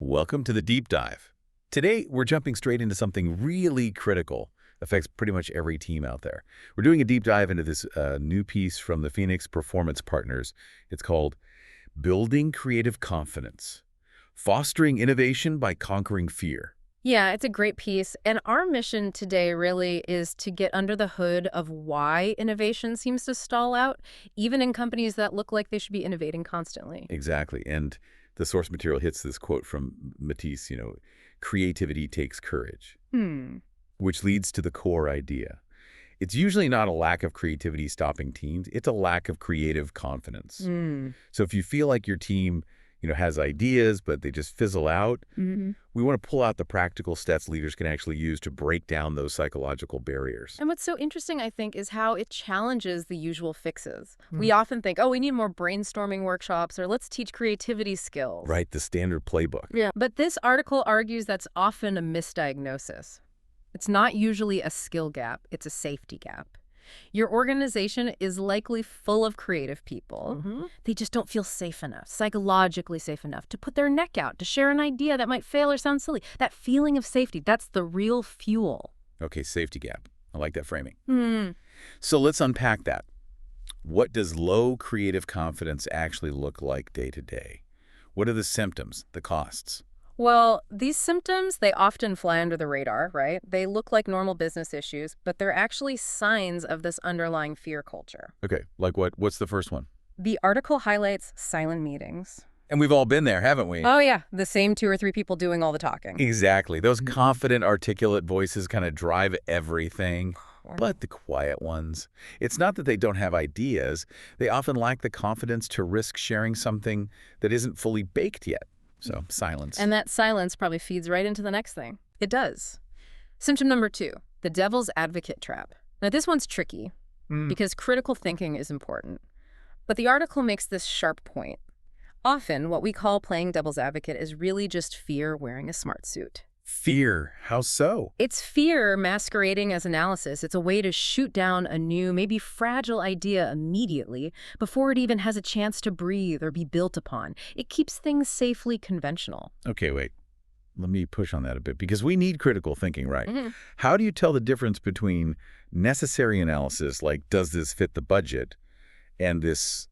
Welcome to the deep dive. Today, we're jumping straight into something really critical, affects pretty much every team out there. We're doing a deep dive into this new piece from the Phoenix Performance Partners. It's called Building Creative Confidence, Fostering Innovation by Conquering Fear. Yeah, it's a great piece. And our mission today really is to get under the hood of why innovation seems to stall out, even in companies that look like they should be innovating constantly. Exactly. And the source material hits this quote from Matisse, creativity takes courage, which leads to the core idea. It's usually not a lack of creativity stopping teams. It's a lack of creative confidence. So if you feel like your team has ideas, but they just fizzle out, we want to pull out the practical steps leaders can actually use to break down those psychological barriers. And what's so interesting, I think, is how it challenges the usual fixes. We often think, oh, we need more brainstorming workshops, or let's teach creativity skills. Right, the standard playbook. Yeah. But this article argues that's often a misdiagnosis. It's not usually a skill gap, it's a safety gap. Your organization is likely full of creative people. They just don't feel safe enough, psychologically safe enough, to put their neck out, to share an idea that might fail or sound silly. That feeling of safety, that's the real fuel. Okay, safety gap. I like that framing. So let's unpack that. What does low creative confidence actually look like day to day? What are the symptoms, the costs? Well, these symptoms, they often fly under the radar, right? They look like normal business issues, but they're actually signs of this underlying fear culture. Okay, like what? What's the first one? The article highlights silent meetings. And we've all been there, haven't we? Oh, yeah. The same 2 or 3 people doing all the talking. Exactly. Those confident, articulate voices kind of drive everything. But the quiet ones, it's not that they don't have ideas. They often lack the confidence to risk sharing something that isn't fully baked yet. So, silence. And that silence probably feeds right into the next thing. It does. Symptom number 2, the devil's advocate trap. Now, this one's tricky because critical thinking is important. But the article makes this sharp point. Often, what we call playing devil's advocate is really just fear wearing a smart suit. Fear? How so? It's fear masquerading as analysis. It's a way to shoot down a new, maybe fragile idea immediately before it even has a chance to breathe or be built upon. It keeps things safely conventional. Okay, wait. Let me push on that a bit because we need critical thinking, right? How do you tell the difference between necessary analysis, like does this fit the budget, and this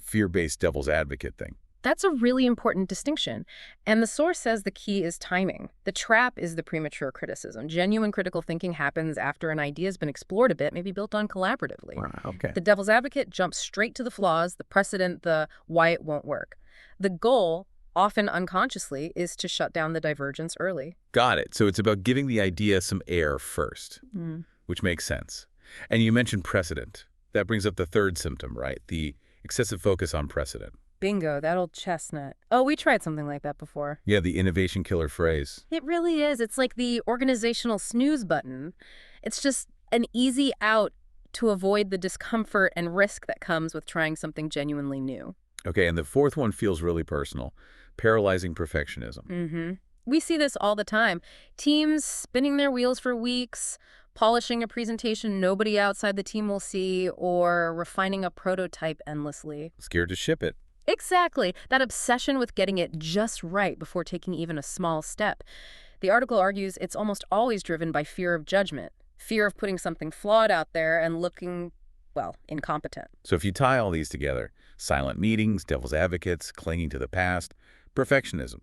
fear-based devil's advocate thing? That's a really important distinction. And the source says the key is timing. The trap is the premature criticism. Genuine critical thinking happens after an idea has been explored a bit, maybe built on collaboratively. Okay. The devil's advocate jumps straight to the flaws, the precedent, the why it won't work. The goal, often unconsciously, is to shut down the divergence early. Got it. So it's about giving the idea some air first, which makes sense. And you mentioned precedent. That brings up the third symptom, right? The excessive focus on precedent. Bingo, that old chestnut. Oh, we tried something like that before. Yeah, the innovation killer phrase. It really is. It's like the organizational snooze button. It's just an easy out to avoid the discomfort and risk that comes with trying something genuinely new. Okay, and the fourth one feels really personal. Paralyzing perfectionism. We see this all the time. Teams spinning their wheels for weeks, polishing a presentation nobody outside the team will see, or refining a prototype endlessly. Scared to ship it. Exactly. That obsession with getting it just right before taking even a small step. The article argues it's almost always driven by fear of judgment, fear of putting something flawed out there and looking, well, incompetent. So if you tie all these together, silent meetings, devil's advocates, clinging to the past, perfectionism,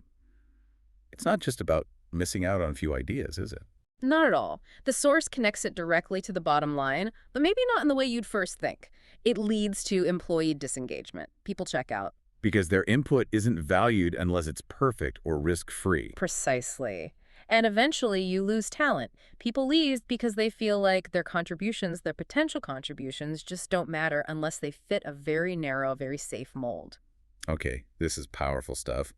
it's not just about missing out on a few ideas, is it? Not at all. The source connects it directly to the bottom line, but maybe not in the way you'd first think. It leads to employee disengagement. People check out. Because their input isn't valued unless it's perfect or risk-free. Precisely. And eventually you lose talent. People leave because they feel like their contributions, their potential contributions, just don't matter unless they fit a very narrow, very safe mold. Okay, this is powerful stuff.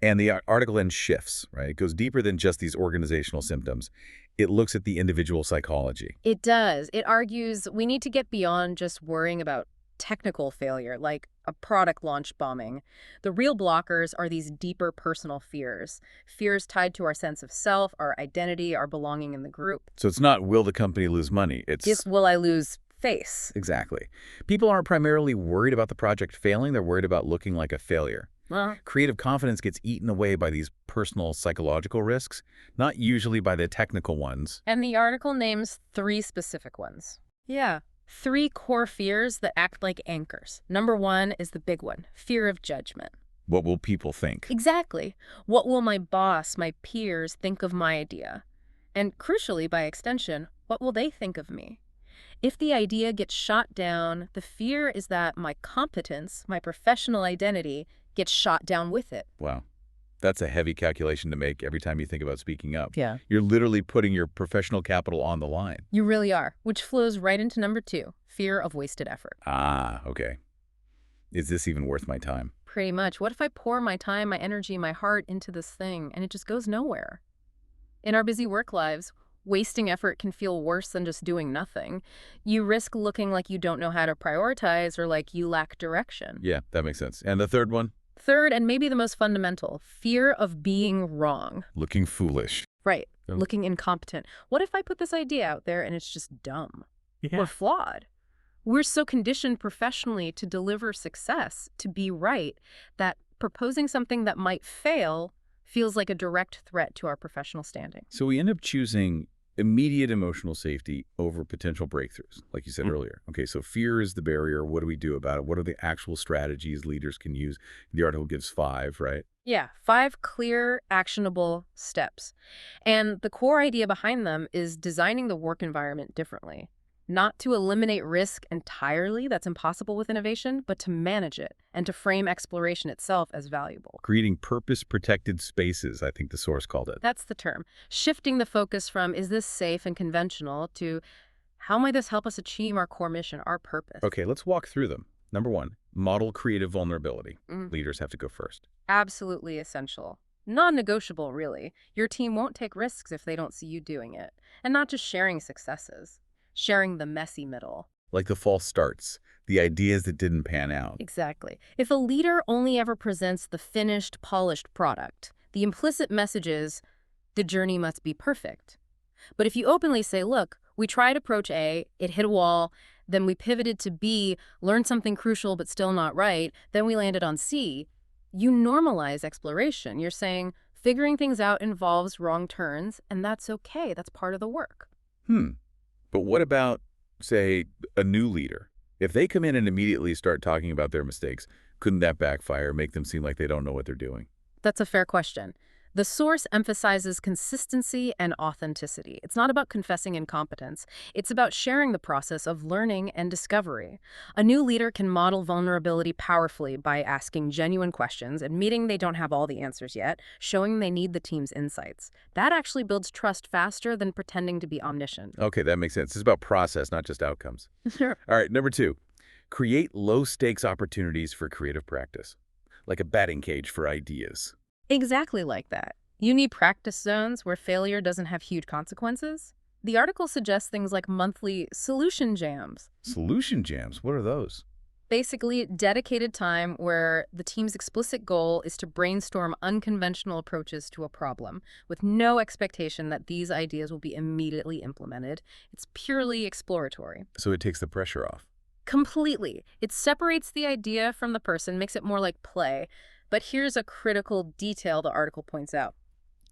And the article then shifts, right? It goes deeper than just these organizational symptoms. It looks at the individual psychology. It does. It argues we need to get beyond just worrying about technical failure, like a product launch bombing. The real blockers are these deeper personal fears. Fears tied to our sense of self, our identity, our belonging in the group. So it's not will the company lose money? It's will I lose face? Exactly. People aren't primarily worried about the project failing. They're worried about looking like a failure. Well, Creative confidence gets eaten away by these personal psychological risks, not usually by the technical ones. and the article names 3 specific ones. Yeah. 3 core fears that act like anchors. Number 1 is the big one, fear of judgment. What will people think? Exactly. What will my boss, my peers think of my idea? And crucially, by extension, what will they think of me? If the idea gets shot down, the fear is that my competence, my professional identity, gets shot down with it. Wow. That's a heavy calculation to make every time you think about speaking up. Yeah. You're literally putting your professional capital on the line. You really are, which flows right into number 2, fear of wasted effort. Ah, okay. Is this even worth my time? Pretty much. What if I pour my time, my energy, my heart into this thing and it just goes nowhere? In our busy work lives, wasting effort can feel worse than just doing nothing. You risk looking like you don't know how to prioritize or like you lack direction. Yeah, that makes sense. And the third one? Third, and maybe the most fundamental, fear of being wrong. Looking foolish. Right. Oh. Looking incompetent. What if I put this idea out there and it's just dumb? Or flawed? We're so conditioned professionally to deliver success, to be right, that proposing something that might fail feels like a direct threat to our professional standing. So we end up choosing immediate emotional safety over potential breakthroughs, like you said earlier. Okay, so fear is the barrier. What do we do about it? What are the actual strategies leaders can use? The article gives 5, right? Yeah, 5 clear, actionable steps. And the core idea behind them is designing the work environment differently. Not to eliminate risk entirely, that's impossible with innovation, but to manage it and to frame exploration itself as valuable. Creating purpose-protected spaces, I think the source called it. That's the term. Shifting the focus from, is this safe and conventional, to how might this help us achieve our core mission, our purpose? Okay, let's walk through them. Number 1, model creative vulnerability. Leaders have to go first. Absolutely essential. Non-negotiable, really. Your team won't take risks if they don't see you doing it. And not just sharing successes. Sharing the messy middle. Like the false starts, the ideas that didn't pan out. Exactly. If a leader only ever presents the finished, polished product, the implicit message is, the journey must be perfect. But if you openly say, look, we tried approach A, it hit a wall, then we pivoted to B, learned something crucial but still not right, then we landed on C, you normalize exploration. You're saying, figuring things out involves wrong turns, and that's okay. That's part of the work. But what about, say, a new leader? If they come in and immediately start talking about their mistakes, couldn't that backfire, make them seem like they don't know what they're doing? That's a fair question. The source emphasizes consistency and authenticity. It's not about confessing incompetence. It's about sharing the process of learning and discovery. A new leader can model vulnerability powerfully by asking genuine questions, admitting they don't have all the answers yet, showing they need the team's insights. That actually builds trust faster than pretending to be omniscient. Okay, that makes sense. It's about process, not just outcomes. Sure. All right, number 2, create low-stakes opportunities for creative practice, like a batting cage for ideas. Exactly like that. You need practice zones where failure doesn't have huge consequences. The article suggests things like monthly solution jams. Solution jams, what are those? Basically, dedicated time where the team's explicit goal is to brainstorm unconventional approaches to a problem with no expectation that these ideas will be immediately implemented. It's purely exploratory. So it takes the pressure off. Completely. It separates the idea from the person, makes it more like play. But here's a critical detail the article points out.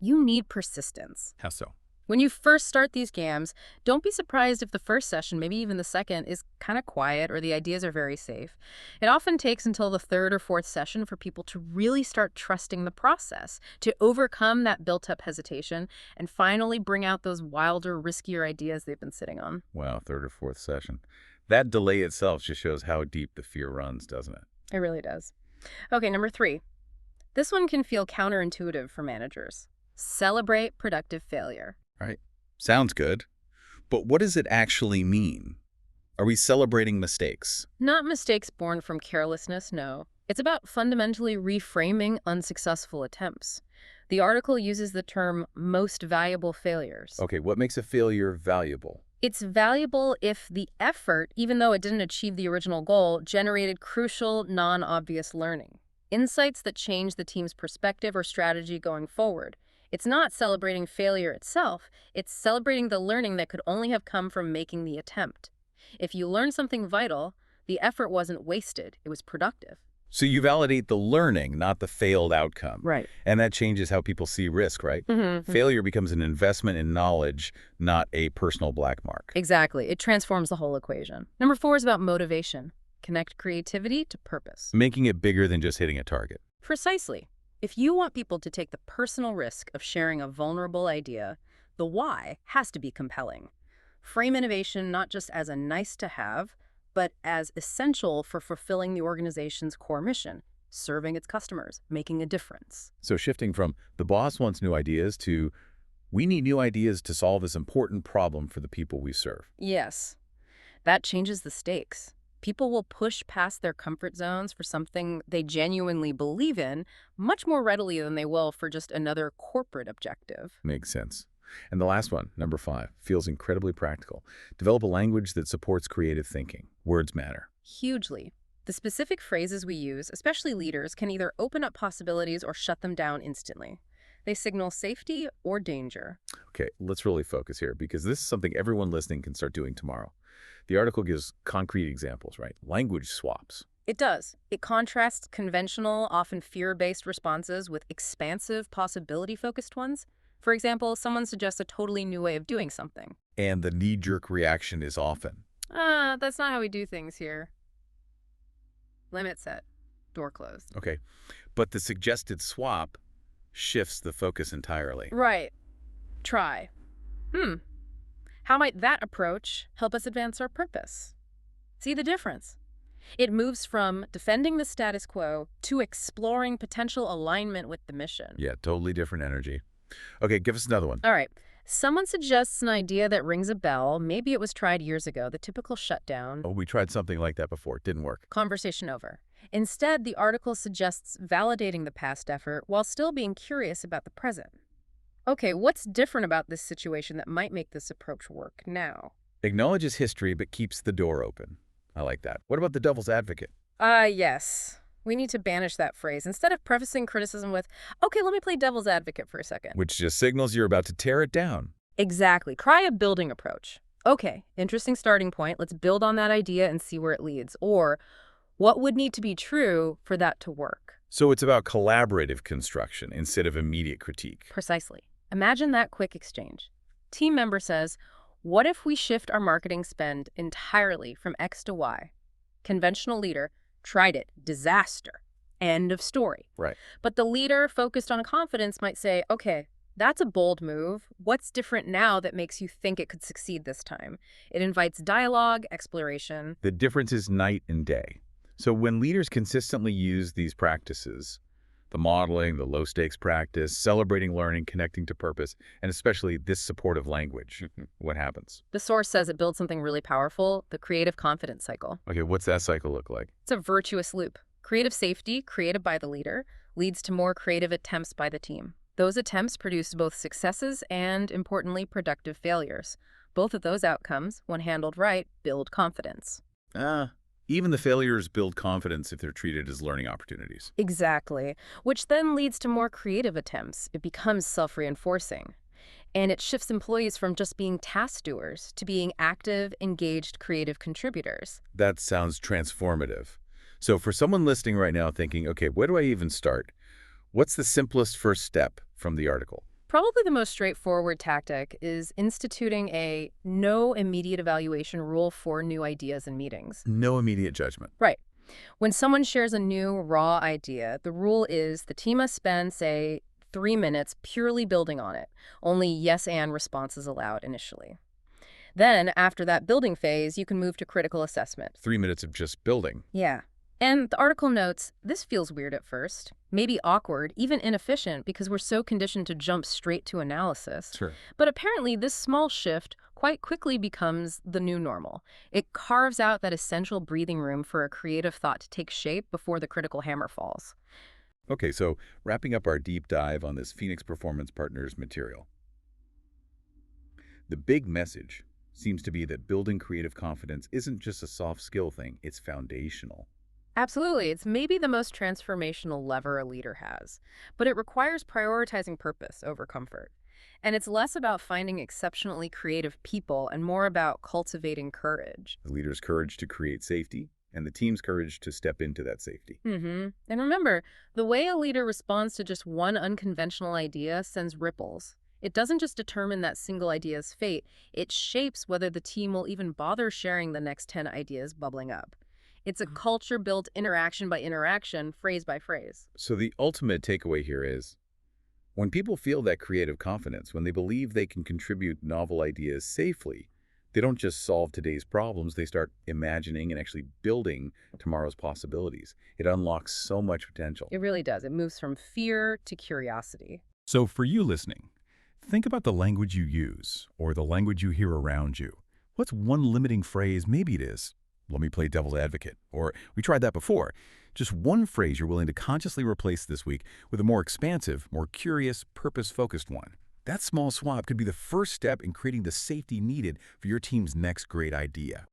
You need persistence. How so? When you first start these GAMs, don't be surprised if the first session, maybe even the second, is kind of quiet or the ideas are very safe. It often takes until the 3rd or 4th session for people to really start trusting the process, to overcome that built-up hesitation, and finally bring out those wilder, riskier ideas they've been sitting on. Wow, 3rd or 4th session. That delay itself just shows how deep the fear runs, doesn't it? It really does. Okay, number 3. This one can feel counterintuitive for managers. Celebrate productive failure. Right. Sounds good. But what does it actually mean? Are we celebrating mistakes? Not mistakes born from carelessness, no. It's about fundamentally reframing unsuccessful attempts. The article uses the term most valuable failures. Okay, what makes a failure valuable? It's valuable if the effort, even though it didn't achieve the original goal, generated crucial, non-obvious learning. Insights that change the team's perspective or strategy going forward. It's not celebrating failure itself, it's celebrating the learning that could only have come from making the attempt. If you learn something vital, the effort wasn't wasted, it was productive. So you validate the learning, not the failed outcome. Right. And that changes how people see risk, right? Mm-hmm. Failure becomes an investment in knowledge, not a personal black mark. Exactly. It transforms the whole equation. Number 4 is about motivation. Connect creativity to purpose. Making it bigger than just hitting a target. Precisely. If you want people to take the personal risk of sharing a vulnerable idea, the why has to be compelling. Frame innovation not just as a nice to have, but as essential for fulfilling the organization's core mission, serving its customers, making a difference. So shifting from the boss wants new ideas to we need new ideas to solve this important problem for the people we serve. Yes, that changes the stakes. People will push past their comfort zones for something they genuinely believe in much more readily than they will for just another corporate objective. Makes sense. And the last one, number 5, feels incredibly practical. Develop a language that supports creative thinking. Words matter. Hugely. The specific phrases we use, especially leaders, can either open up possibilities or shut them down instantly. They signal safety or danger. Okay, let's really focus here because this is something everyone listening can start doing tomorrow. The article gives concrete examples, right? Language swaps. It does. It contrasts conventional, often fear-based responses with expansive, possibility-focused ones. For example, someone suggests a totally new way of doing something. And the knee-jerk reaction is often, That's not how we do things here. Limit set. Door closed. okay, but the suggested swap shifts the focus entirely. Right. Try. How might that approach help us advance our purpose? See the difference? It moves from defending the status quo to exploring potential alignment with the mission. Yeah, totally different energy. Okay, give us another one. All right. Someone suggests an idea that rings a bell. Maybe it was tried years ago, the typical shutdown. Oh, we tried something like that before. It didn't work. Conversation over. Instead, the article suggests validating the past effort while still being curious about the present. Okay, what's different about this situation that might make this approach work now? Acknowledges history but keeps the door open. I like that. What about the devil's advocate? Yes. We need to banish that phrase. Instead of prefacing criticism with, okay, let me play devil's advocate for a second. Which just signals you're about to tear it down. Exactly. Try a building approach. Okay, interesting starting point. Let's build on that idea and see where it leads. Or, what would need to be true for that to work? So it's about collaborative construction instead of immediate critique. Precisely. Imagine that quick exchange. Team member says, what if we shift our marketing spend entirely from X to Y? Conventional leader, tried it. Disaster. End of story. Right. But the leader focused on confidence might say, okay, that's a bold move. What's different now that makes you think it could succeed this time? It invites dialogue, exploration. The difference is night and day. So when leaders consistently use these practices, the modeling, the low-stakes practice, celebrating learning, connecting to purpose, and especially this supportive language, what happens? The source says it builds something really powerful, the creative confidence cycle. Okay, what's that cycle look like? It's a virtuous loop. Creative safety, created by the leader, leads to more creative attempts by the team. Those attempts produce both successes and, importantly, productive failures. Both of those outcomes, when handled right, build confidence. Even the failures build confidence if they're treated as learning opportunities. Exactly, which then leads to more creative attempts. It becomes self-reinforcing. And it shifts employees from just being task doers to being active, engaged, creative contributors. That sounds transformative. So for someone listening right now thinking, okay, where do I even start? What's the simplest first step from the article? Probably the most straightforward tactic is instituting a no immediate evaluation rule for new ideas and meetings. No immediate judgment. Right. When someone shares a new, raw idea, the rule is the team must spend, say, 3 minutes purely building on it. Only yes and responses allowed initially. Then, after that building phase, you can move to critical assessment. 3 minutes of just building. Yeah. And the article notes, this feels weird at first, maybe awkward, even inefficient because we're so conditioned to jump straight to analysis. Sure. But apparently this small shift quite quickly becomes the new normal. It carves out that essential breathing room for a creative thought to take shape before the critical hammer falls. Okay, so wrapping up our deep dive on this Phoenix Performance Partners material. The big message seems to be that building creative confidence isn't just a soft skill thing, it's foundational. Absolutely. It's maybe the most transformational lever a leader has, but it requires prioritizing purpose over comfort. And it's less about finding exceptionally creative people and more about cultivating courage. The leader's courage to create safety, and the team's courage to step into that safety. And remember, the way a leader responds to just one unconventional idea sends ripples. It doesn't just determine that single idea's fate, it shapes whether the team will even bother sharing the next 10 ideas bubbling up. It's a culture-built interaction by interaction, phrase by phrase. So the ultimate takeaway here is, when people feel that creative confidence, when they believe they can contribute novel ideas safely, they don't just solve today's problems, they start imagining and actually building tomorrow's possibilities. It unlocks so much potential. It really does. It moves from fear to curiosity. So for you listening, think about the language you use or the language you hear around you. What's one limiting phrase? Maybe it is, let me play devil's advocate, or we tried that before. Just one phrase you're willing to consciously replace this week with a more expansive, more curious, purpose-focused one. That small swap could be the first step in creating the safety needed for your team's next great idea.